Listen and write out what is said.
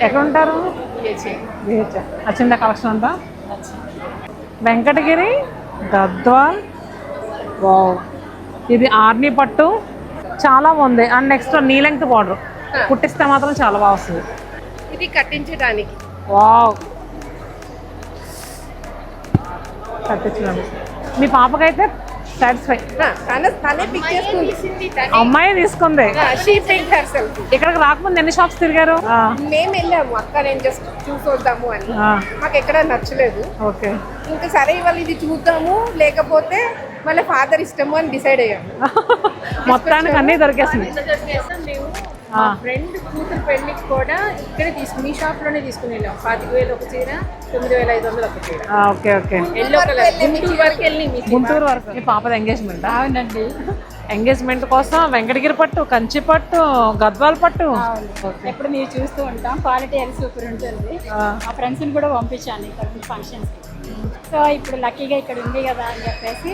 ఎక్కడ ఉంటారు? నచ్చిందా కలెక్షన్ అంతా? వెంకటగిరి, గద్వాల్, వావ్, ఇది ఆర్ని పట్టు చాలా బాగుంది. అండ్ నెక్స్ట్ నీ లెంగ్త్ బార్డర్ కుట్టిస్తే మాత్రం చాలా బాగా వస్తుంది. ఇది కట్టించడానికి. వావ్, కట్టించడం. మీ పాపకైతే సాటిస్ఫై. తనే పిక్ చేసుకుంది, అమ్మాయి తీసుకుంది. ఇక్కడికి రాకముందు ఎన్ని షాప్స్ తిరిగారు? మేము వెళ్ళాము అక్క, నేను జస్ట్ చూసొద్దాము అని. మాకు ఎక్కడ నచ్చలేదు. ఓకే, ఇంకా సరే ఇవాళ ఇది చూద్దాము, లేకపోతే మళ్ళీ ఫాదర్ ఇష్టము అని డిసైడ్ అయ్యాము. మొత్తానికి అన్నీ దొరికేసింది. మేము ఫ్రెండ్ కూతురు పెళ్లికి కూడా ఇక్కడే మీ షాప్ లోనే తీసుకుని వెళ్ళాం. 45,000 ఒక చీర, 9,500 ఒక చీర. Okay okay, yellow colour Guntur వరకు వెళ్ళి. గుంటూరు వరకు. మీ పాపది ఎంగేజ్మెంట్? అవునండి. ఎంగేజ్మెంట్ కోసం వెంకటగిరి పట్టు, కంచి పట్టు, గద్వాల్ పట్టు. ఎప్పుడు మీరు చూస్తూ ఉంటాం, క్వాలిటీ అది సూపర్ ఉంటుంది. మా ఫ్రెండ్స్ని కూడా పంపించాను ఇక్కడ ఫంక్షన్స్. సో ఇప్పుడు లక్కీగా ఇక్కడ ఉంది కదా అని చెప్పేసి